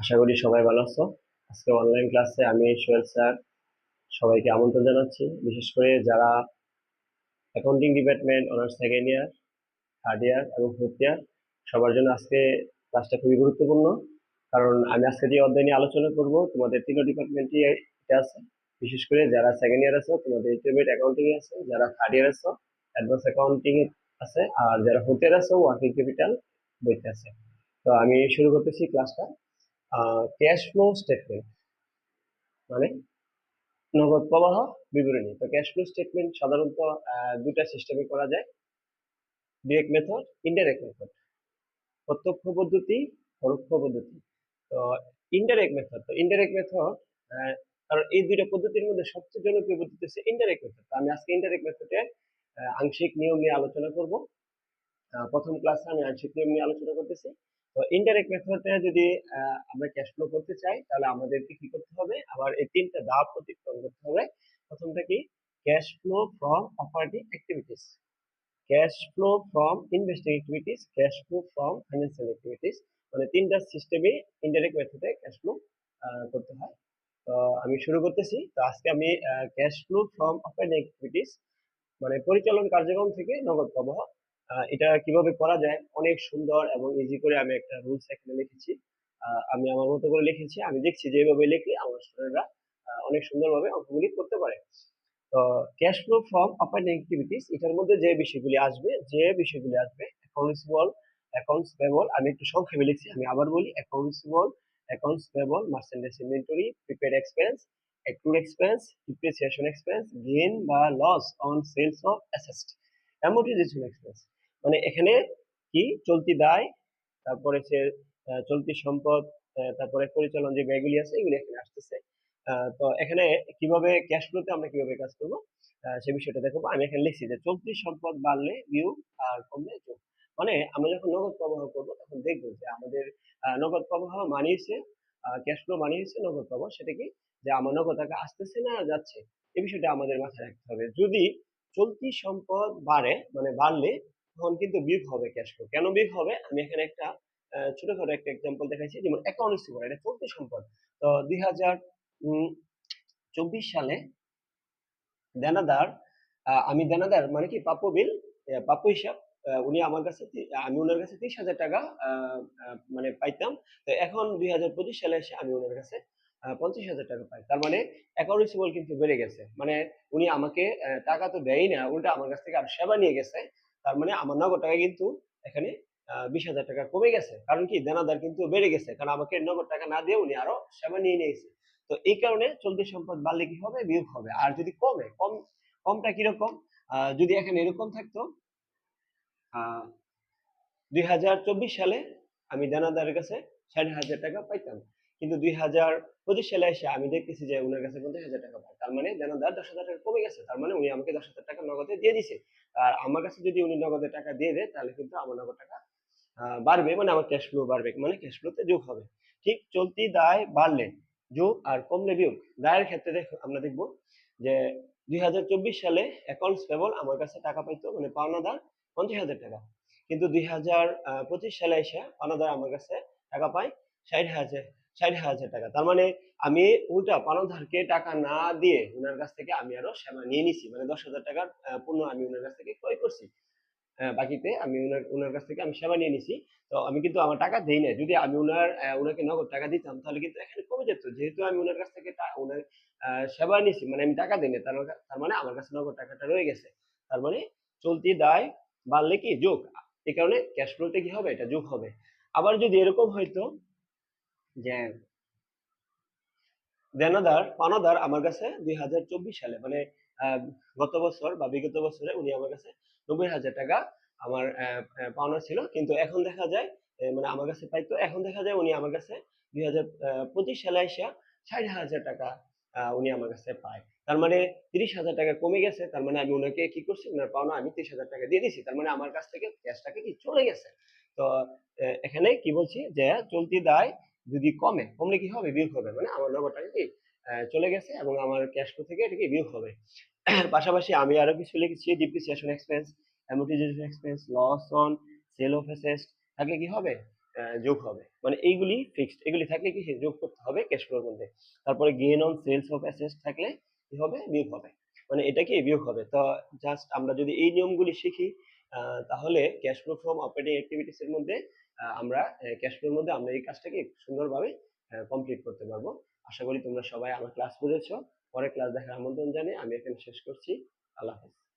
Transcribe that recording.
আশা করি সবাই ভালো আছো। আজকে অনলাইন ক্লাসে আমি সোহেল স্যার সবাইকে আমন্ত্রণ জানাচ্ছি, বিশেষ করে যারা accounting department honours second year, third year এবং ফোর্থ ইয়ার, সবার জন্য আজকে ক্লাসটা খুবই গুরুত্বপূর্ণ। কারণ আমি আজকে যে অধ্যায় নিয়ে আলোচনা করব তোমাদের তিনটা ডিপার্টমেন্টই এটা আছে। বিশেষ করে যারা সেকেন্ড ইয়ার আছো তোমাদের ইন্টারমিডিয়েট অ্যাকাউন্টিং এ আছে, যারা থার্ড ইয়ার আছো অ্যাডভান্স অ্যাকাউন্টিং এ আছে, আর যারা ফোর্থ ইয়ার আছো ওয়ার্কিং ক্যাপিটাল বইতে আছে। তো আমি শুরু করতেছি ক্লাসটা। ক্যাশ ফ্লো স্টেটমেন্ট মানে নগদ প্রবাহ বিবরণী। তো ক্যাশ ফ্লো স্টেটমেন্ট সাধারণত দুটা সিস্টেমে করা যায়: ডিরেক্ট মেথড, ইনডাইরেক্ট মেথড, প্রত্যক্ষ পদ্ধতি, পরোক্ষ পদ্ধতি। তো ইনডাইরেক্ট মেথড কারণ এই দুইটা পদ্ধতির মধ্যে সবচেয়ে জনপ্রিয় পদ্ধতি হচ্ছে ইনডাইরেক্ট মেথড। তো আমি আজকে ইনডাইরেক্ট মেথডের আংশিক নিয়ম নিয়ে আলোচনা করব। প্রথম ক্লাসে আমি আংশিক নিয়ম নিয়ে আলোচনা করতেছি। তো ইনডাইরেক্ট মেথডে যদি আমরা ক্যাশ ফ্লো করতে চাই তাহলে আমাদেরকে কি করতে হবে, আবার এই তিনটা ধাপ অতিক্রম করতে হবে। প্রথমটা কি? Cash flow from operating activities, cash flow from investing activities, cash flow from financial activities. মানে তিনটা সিস্টেমে ইনডাইরেক্ট মেথডে ক্যাশ ফ্লো করতে হয়। তো আমি শুরু করতেছি। তো আজকে আমি cash flow from operating activities মানে পরিচালন কার্যক্রম থেকে নগদ প্রবাহ, এটা কিভাবে করা যায় অনেক সুন্দর এবং ইজি করে আমি একটা রুলস এখানে লিখেছি। আমি আমার মতো করে লিখেছি, আমি দেখছি যে এইভাবে লিখলে আমার স্টুডেন্টরা অনেক সুন্দরভাবে অঙ্কগুলি করতে পারে। তো cash flow from operating activities, এটার মধ্যে যে বিষয়গুলি আসবে অ্যাকাউন্টস রিসিভেবল, অ্যাকাউন্টস পেয়েবল। আমি একটু সংক্ষেপে লিখছি, আমি আবার বলি: accounts receivable, accounts payable, merchandise inventory, prepaid expense, accrued expense, depreciation expense, gain বা loss on sales of asset, amortization expense। মানে এখানে কি চলতি দায়, তারপরে সে চলতি সম্পদ, তারপরে পরিচালন যে ব্যয়গুলি আছে এগুলি এখানে আসতেছে। তো এখানে কিভাবে ক্যাশ ফ্লোতে আমরা কিভাবে কাজ করব সে বিষয়টা দেখো। আমি এখানে লিখছি যে চলতি সম্পদ বাড়লে বিয়োগ আর কমলে যোগ। মানে আমরা যখন নগদ প্রবাহ করবো তখন দেখবো যে আমাদের নগদ প্রবাহ মানিয়েছে, ক্যাশ ফ্লো মানিয়েছে নগদ প্রবাহ। সেটা কি? যে আমার নগদ টাকা আসতেছে না যাচ্ছে, এই বিষয়টা আমাদের মাথায় রাখতে হবে। যদি চলতি সম্পদ বাড়ে মানে বাড়লে তখন কিন্তু বিয়োগ হবে ক্যাশ ফ্লো। কেন বিয়োগ হবে আমি এখানে একটা ছোটখাটো একটা এক্সাম্পল দেখাইছি। যেমন অ্যাকাউন্ট রিসিভেবল, এটা চলতি সম্পদ। তো 2024 সালে দেনাদার, আমি দেনাদার মানে কি প্রাপ্য বিল, প্রাপ্য হিসাব, উনি আমার কাছে আমি ওনার কাছে 30,000 টাকা মানে পাইতাম। তো এখন 2025 সালে এসে আমি ওনার কাছে 50,000 টাকা পাই। তার মানে অ্যাকাউন্ট রিসিভেবল কিন্তু বেড়ে গেছে। মানে উনি আমাকে টাকা তো দেয়ই না, উল্টা আমার কাছ থেকে আর সেবা নিয়ে গেছে। তার মানে আমার নগদ টাকা কিন্তু এখানে 20,000 টাকা কমে গেছে। কারণ কি? দেনাদার কিন্তু বেড়ে গেছে, কারণ আমাকে নগদ টাকা না দিয়ে উনি আরো সেবা নিয়ে নিয়েছে। তো এই কারণে চলতি সম্পদ বাড়লে কি হবে? বিয়োগ হবে। আর যদি কমে, কমটা কিরকম? যদি এখানে এরকম থাকতো, আহ 2024 সালে আমি দানাদারের কাছে 60,000 টাকা পাইতাম, কিন্তু 2025 সালে এসে আমি দেখতেছি যে উনার কাছে 50,000 টাকা পাই। তার মানে দানাদার 10,000 টাকা কমে গেছে। তার মানে উনি আমাকে 10,000 টাকা নগদে দিয়ে দিছে। আর আমার কাছে যদি উনি নগদে টাকা দিয়ে দেয় তাহলে কিন্তু আমার নগদ টাকা বাড়বে, মানে আমার ক্যাশ ফ্লো বাড়বে, মানে ক্যাশ ফ্লোতে যোগ হবে। ঠিক চলতি দায় বাড়লে যোগ আর কমলে বিয়োগ। দায়ের ক্ষেত্রে আমরা দেখবো যে 2024 সালে অ্যাকাউন্টস পেবল আমার কাছে টাকা পাইতো, মানে পাওনাদার 50,000 টাকা। কিন্তু 2025 সালে এসে পাওনাদার আমার কাছে টাকা পায় 60,000, 60,000 টাকা। তার মানে আমি উল্টা পাওনাদারকে টাকা না দিয়ে ওনার কাছ থেকে আমি আরো সেবা নিয়ে নিছি, মানে 10,000 টাকার পণ্য আমি ওনার কাছ থেকে ক্রয় করছি। বাকিতে আমি উনার কাছ থেকে আমি সেবা নিয়ে নিছি। তো আমি কিন্তু আমার টাকা দেই না। যদি আমি উনাকে নগদ টাকা দিতাম তাহলে কিন্তু এখানে কমে যেত। যেহেতু আমি উনার কাছ থেকে উনার সেবা নিছি, মানে আমি টাকা দেই না, তার মানে আমার কাছে নগদ টাকাটা রয়ে গেছে। তার মানে চলতি দায় বাড়লে কি যোগ, এই কারণে ক্যাশ ফ্লোতে কি হবে? এটা যোগ হবে। আবার যদি এরকম হইতো যে পাওনাদার আমার কাছে 2024 সালে মানে আহ, গত বছর বা বিগত বছরে উনি আমার কাছে 90,000 টাকা আমার পাওনা ছিল, কিন্তু এখন দেখা যায় মানে আমার কাছে পাইতো, এখন দেখা যায় উনি আমার কাছে 2025 সালে এসে 60,000 টাকা উনি আমার কাছে পায়। তার মানে 30,000 টাকা কমে গেছে। তার মানে আমি ওনাকে কি করছি, ওনার পাওনা আমি 30,000 টাকা দিয়ে দিছি। তার মানে আমার কাছ থেকে ক্যাশটাকে কি চলে গেছে। তো এখানে কি বলছি যে চলতি দায় যদি কমলে কি হবে? বিয়োগ হবে, মানে আমার নগদ টাকা কি চলে গেছে এবং আমার ক্যাশ ফ্লো থেকে এটা কি বিয়োগ হবে। পাশাপাশি আমি আরো কিছু লিখেছি: depreciation expense, amortization expense, loss on sale of assets থাকলে কি হবে? যোগ হবে, মানে এইগুলি ফিক্সড, এগুলি থাকলে কি যোগ করতে হবে ক্যাশ ফ্লোর মধ্যে। তারপরে gain on sales of assets থাকলে কি হবে, বিয়োগ হবে, মানে এটা কি বিয়োগ হবে। তো জাস্ট আমরা যদি এই নিয়মগুলি শিখি তাহলে cash flow from operating activities এর মধ্যে আমরা ক্যাশ ফ্লোর মধ্যে আমরা এই কাজটাকে সুন্দরভাবে কমপ্লিট করতে পারবো। আশা করি তোমরা সবাই আমার ক্লাস বুঝেছো। পরে ক্লাস দেখার আমন্ত্রণ জানিয়ে আমি এখানে শেষ করছি। আল্লাহ হাফেজ।